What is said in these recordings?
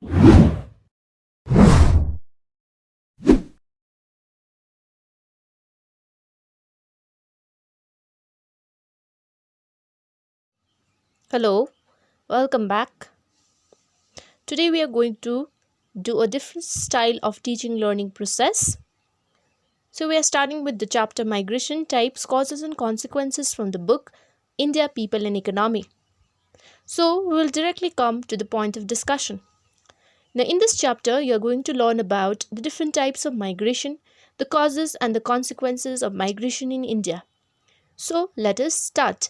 Hello, welcome back. Today we are going to do a different style of teaching learning process. So we are starting with the chapter Migration Types, Causes and Consequences from the book India, People and Economy. So we will directly come to the point of discussion. Now in this chapter you are going to learn about the different types of migration, the causes and the consequences of migration in India. So let us start.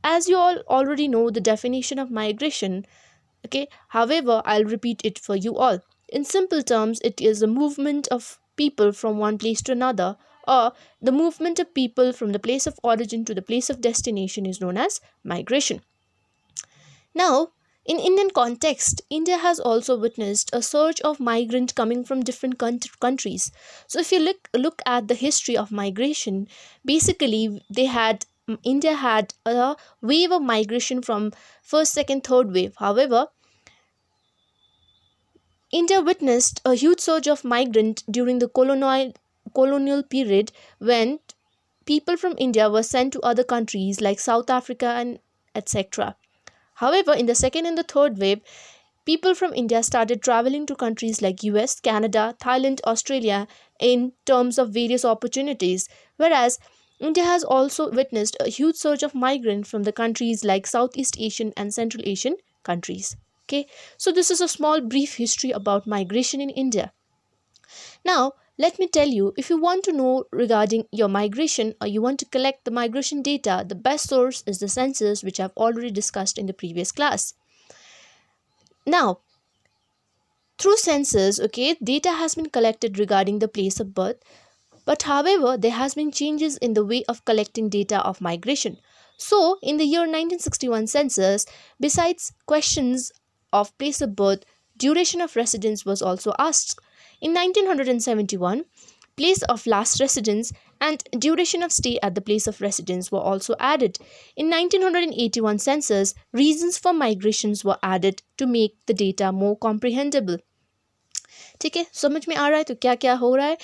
As you all already know the definition of migration, okay, however I'll repeat it for you all. In simple terms, it is a movement of people from one place to another, or the movement of people from the place of origin to the place of destination is known as migration. Now, in Indian context, India has also witnessed a surge of migrants coming from different countries. So if you look at the history of migration, basically India had a wave of migration from first, second, third wave. However, India witnessed a huge surge of migrants during the colonial period when people from India were sent to other countries like South Africa and etc. However, in the second and the third wave, people from India started traveling to countries like US, Canada, Thailand, Australia in terms of various opportunities, whereas India has also witnessed a huge surge of migrants from the countries like Southeast Asian and Central Asian countries. Okay, so this is a small brief history about migration in India. Now, let me tell you, if you want to know regarding your migration or you want to collect the migration data, the best source is the census, which I've already discussed in the previous class. Now, through census, okay, data has been collected regarding the place of birth, but however, there has been changes in the way of collecting data of migration. So, in the year 1961 census, besides questions of place of birth, duration of residence was also asked. In 1971, place of last residence and duration of stay at the place of residence were also added. In 1981 census, reasons for migrations were added to make the data more comprehensible. ठीक है, समझ में आ रहा है तो क्या क्या हो रहा है?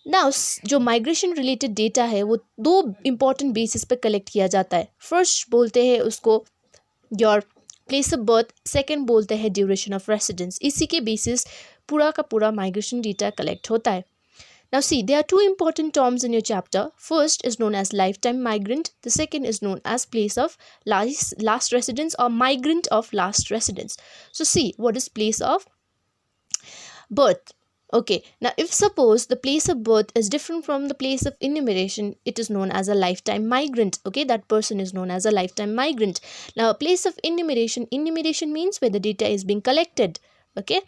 Now, जो माइग्रेशन रिलेटेड डेटा है वो दो इंपॉर्टेंट बेसिस पे कलेक्ट किया जाता है. फर्स्ट बोलते हैं उसको your place of birth, second बोलते हैं ड्यूरेशन ऑफ रेसिडेंस. इसी के बेसिस पूरा का पूरा माइग्रेशन डेटा कलेक्ट होता है. Now see, there are two important terms in your chapter. First is known as lifetime migrant. The second is known as place of last residence or migrant of last residence. So see, what is place of birth? Okay, now if suppose the place of birth is different from the place of enumeration, it is known as a lifetime migrant. Okay, that person is known as a lifetime migrant. Now, place of enumeration means where the data is being collected. Okay,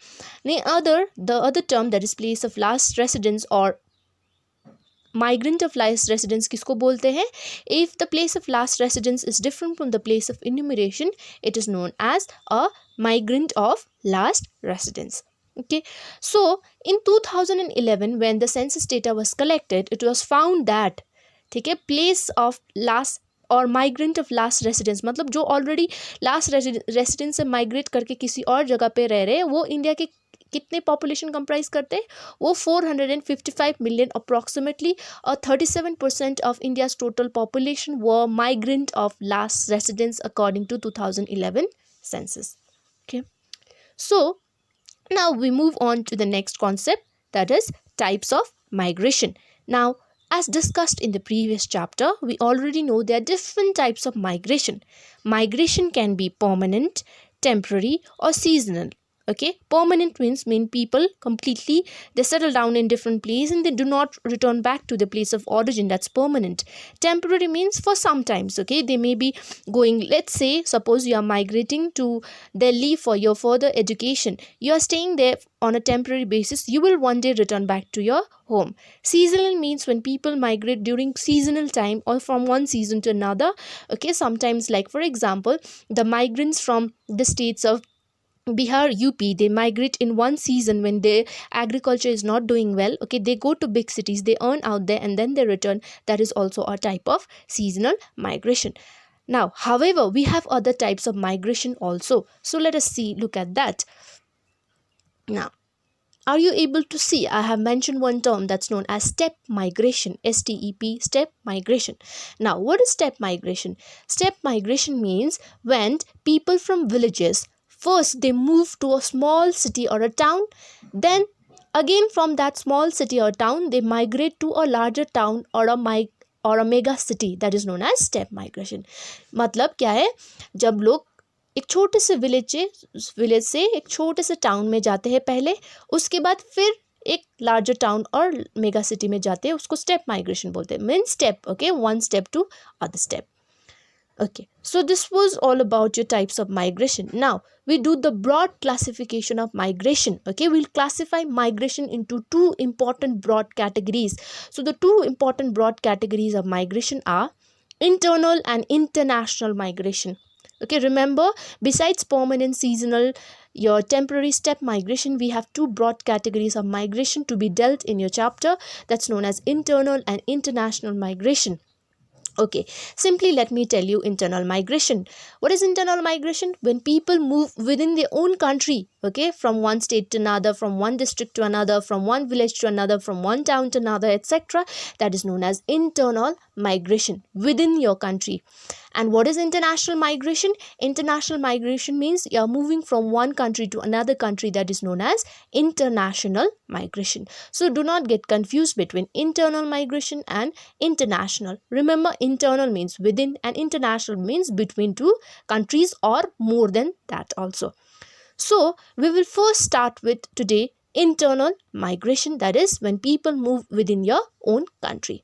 the other term, that is place of last residence or migrant of last residence, किसको बोलते हैं? If the place of last residence is different from the place of enumeration, it is known as a migrant of last residence. Okay, so in 2011 when the census data was collected, it was found that, ठीक है, place of last और migrant of last residence, मतलब जो already last residence से migrate करके किसी और जगह पे रह रहे हैं, वो इंडिया के कितने पॉपुलेशन कंप्राइज करते हैं? वो 455 मिलियन अप्रॉक्सीमेटली, और 37% of India's total population were migrant of last residence according to 2011 census. Okay, so now we move on to the next concept, that is types of migration. Now, as discussed in the previous chapter, we already know there are different types of migration. Migration can be permanent, temporary or seasonal. Okay, permanent mean people completely they settle down in different place and they do not return back to the place of origin. That's permanent. Temporary means for some times. Okay, they may be going, let's say suppose you are migrating to Delhi for your further education. You are staying there on a temporary basis. You will one day return back to your home. Seasonal means when people migrate during seasonal time or from one season to another. Okay, sometimes like for example the migrants from the states of Bihar, UP, they migrate in one season when their agriculture is not doing well. Okay, they go to big cities, they earn out there and then they return. That is also a type of seasonal migration. Now, however, we have other types of migration also. So let us look at that. Now, are you able to see? I have mentioned one term that's known as steppe migration. STEP, steppe migration. Now, what is steppe migration? Steppe migration means when people from villages first they move to a small city or a town, then again from that small city or town they migrate to a larger town or a mega city, that is known as steppe migration. मतलब क्या है, जब लोग एक छोटे से village से एक छोटे से टाउन में जाते हैं पहले, उसके बाद फिर एक लार्जर टाउन और मेगा सिटी में जाते हैं, उसको स्टेप माइग्रेशन बोलते हैं. Mean step, okay, one step to other step. Okay, so this was all about your types of migration. Now we do the broad classification of migration. Okay, we'll classify migration into two important broad categories. So the two important broad categories of migration are internal and international migration. Okay, remember, besides permanent, seasonal, your temporary step migration, we have two broad categories of migration to be dealt in your chapter, that's known as internal and international migration. Okay, simply let me tell you internal migration. What is internal migration? When people move within their own country, okay, from one state to another, from one district to another, from one village to another, from one town to another, etc., that is known as internal migration within your country. And what is international migration? International migration means you are moving from one country to another country, that is known as international migration. So do not get confused between internal migration and international. Remember, internal means within and international means between two countries or more than that also. So we will first start with today internal migration, that is when people move within your own country.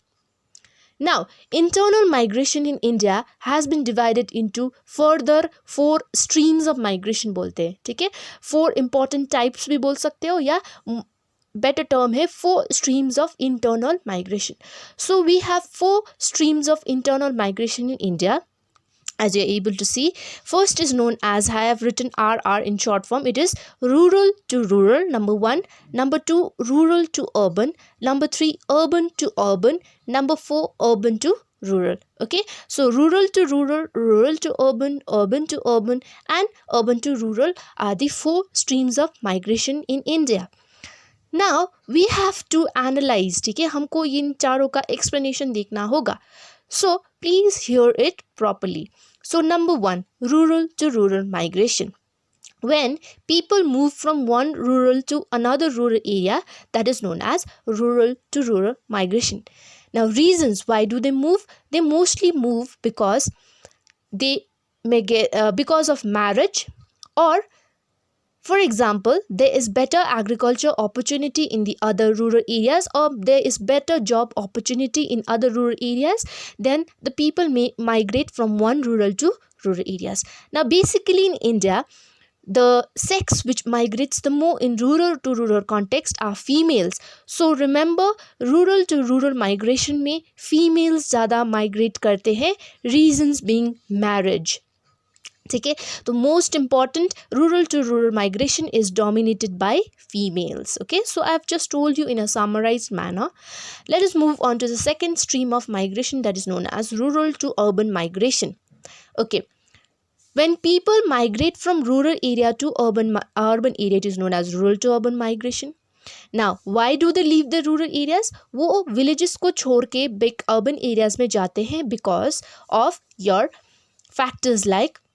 Now, internal migration in India has been divided into further 4 streams of migration बोलते हैं, ठीक है. 4 important types भी बोल सकते हो, या better term है 4 streams of internal migration. So we have 4 streams of internal migration in India. As you're able to see, first is known as, I have written RR in short form, it is rural to rural, number 1. Number 2, rural to urban. Number 3, urban to urban. Number 4, urban to rural. Okay, so rural to rural, rural to urban, urban to urban, and urban to rural are the 4 streams of migration in India. Now we have to analyze, ठीक है, हमको इन चारों का explanation देखना होगा. So please hear it properly. So number 1, rural to rural migration. When people move from one rural to another rural area, that is known as rural to rural migration. Now reasons why do they move? They mostly move because they may get because of marriage, or for example, there is better agriculture opportunity in the other rural areas, or there is better job opportunity in other rural areas, then the people may migrate from one rural to rural areas. Now basically in India, the sex which migrates the more in rural to rural context are females. So remember, rural to rural migration में females ज़्यादा migrate करते हैं, reasons being marriage. ठीक है, तो most important rural to rural migration is dominated by females. Okay, so I have just told you in a summarized manner. Let us move on to the second stream of migration, that is known as rural to urban migration. Okay, when people migrate from rural area to urban area, it is known as rural to urban migration. Now why do they leave the rural areas? वो villages को छोड़ के big urban areas में जाते हैं because of your factors like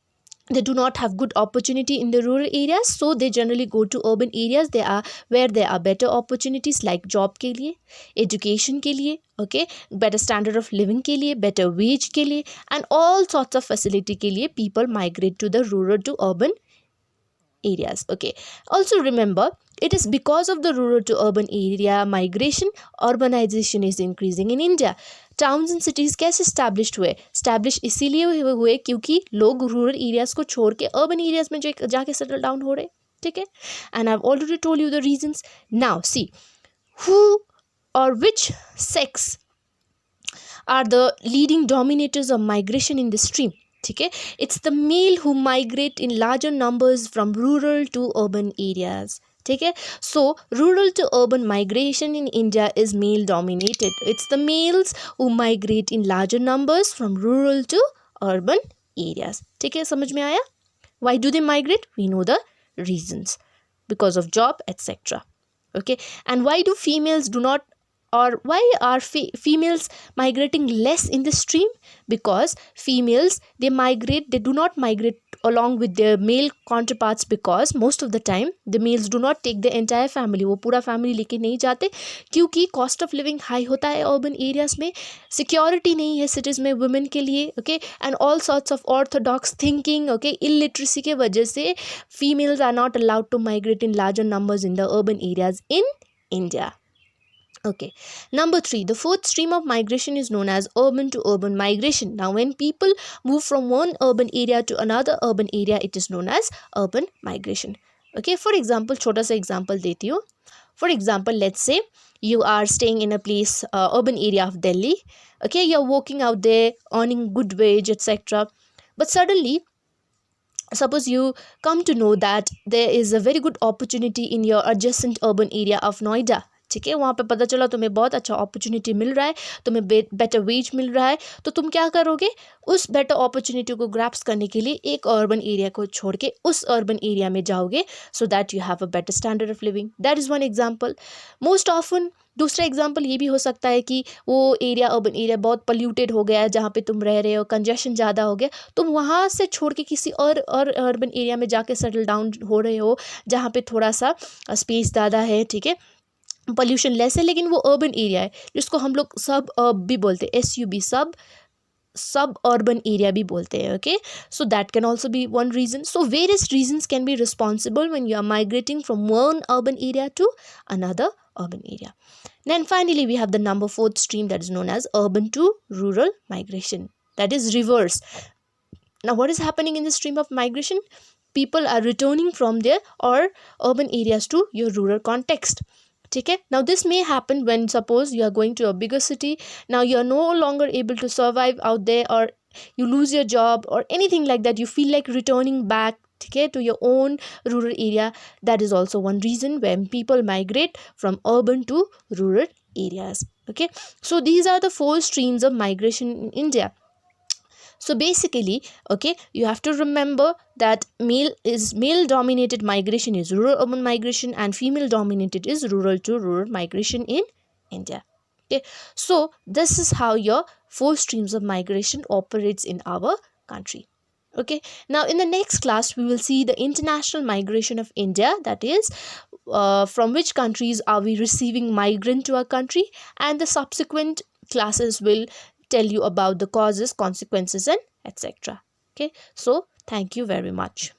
they do not have good opportunity in the rural areas, so they generally go to urban areas. They are where there are better opportunities like job के लिए, education के लिए, okay, better standard of living के लिए, better wage के लिए, and all sorts of facility के लिए people migrate to the rural to urban areas. Okay, also remember, it is because of the rural to urban area migration urbanization is increasing in India. Towns and cities कैसे established हुए? Establish इसीलिए हुए क्योंकि लोग rural areas को छोड़ के urban areas में जाके सेटल डाउन हो रहे. ठीक है, and I have already told you the reasons. Now see who or which sex are the leading dominators of migration in this stream. ठीक है, it's the male who migrate in larger numbers from rural to urban areas. ठीक है, so rural to urban migration in India is male dominated. It's the males who migrate in larger numbers from rural to urban areas. ठीक है, समझ में आया? Why do they migrate? We know the reasons. because of job, etc. Okay, and why do females do not, or why are females migrating less in the stream? Because females, they do not migrate along with their male counterparts, because most of the time the males do not take the entire family, वो पूरा family लेके नहीं जाते, क्योंकि cost of living high होता है urban areas में, security नहीं है cities में women के लिए, okay, and all sorts of orthodox thinking, okay, illiteracy के वजह से females are not allowed to migrate in larger numbers in the urban areas in India. Okay, number 3, the fourth stream of migration is known as urban to urban migration. Now, when people move from one urban area to another urban area, it is known as urban migration. Okay, for example, छोटा सा example देती हूँ. For example, let's say you are staying in a place, urban area of Delhi. Okay, you're working out there, earning good wage, etc. But suddenly, suppose you come to know that there is a very good opportunity in your adjacent urban area of Noida. ठीक है, वहाँ पे पता चला तुम्हें बहुत अच्छा opportunity मिल रहा है, तुम्हें बेटर वेज मिल रहा है, तो तुम क्या करोगे, उस बेटर अपॉर्चुनिटी को ग्रैप्स करने के लिए एक अर्बन एरिया को छोड़ के उस अर्बन एरिया में जाओगे, so that you have a better standard of living. That is one example. Most often दूसरा एग्जाम्पल ये भी हो सकता है कि वो एरिया, अर्बन एरिया बहुत पोल्यूटेड हो गया है, जहाँ पे तुम रह रहे हो, कंजेशन ज़्यादा हो गया, तुम वहाँ से छोड़ के किसी और अर्बन एरिया में जाके सेटल डाउन हो रहे हो, जहाँ पे थोड़ा सा स्पेस ज़्यादा है, ठीक है, पोल्यूशन लेस है, लेकिन वो अर्बन एरिया है, जिसको हम लोग सब भी बोलते हैं, SUB, सब अर्बन एरिया भी बोलते हैं. Okay, so that can also be one reason. So various reasons can be responsible when you are migrating from one urban area to another urban area. Then finally we have the number 4th stream, that is known as urban to rural migration, that is reverse. Now what is happening in the stream of migration? People are returning from their or urban areas to your rural context. Okay, now this may happen when suppose you are going to a bigger city. Now you are no longer able to survive out there, or you lose your job or anything like that, you feel like returning back, okay, to your own rural area. That is also one reason when people migrate from urban to rural areas. Okay, so these are the 4 streams of migration in India. So basically, okay, you have to remember that male dominated migration is rural urban migration, and female dominated is rural to rural migration in India. Okay, so this is how your 4 streams of migration operates in our country. Okay, now in the next class we will see the international migration of India, that is from which countries are we receiving migrant to our country, and the subsequent classes will tell you about the causes, consequences, and etc. Okay, so thank you very much.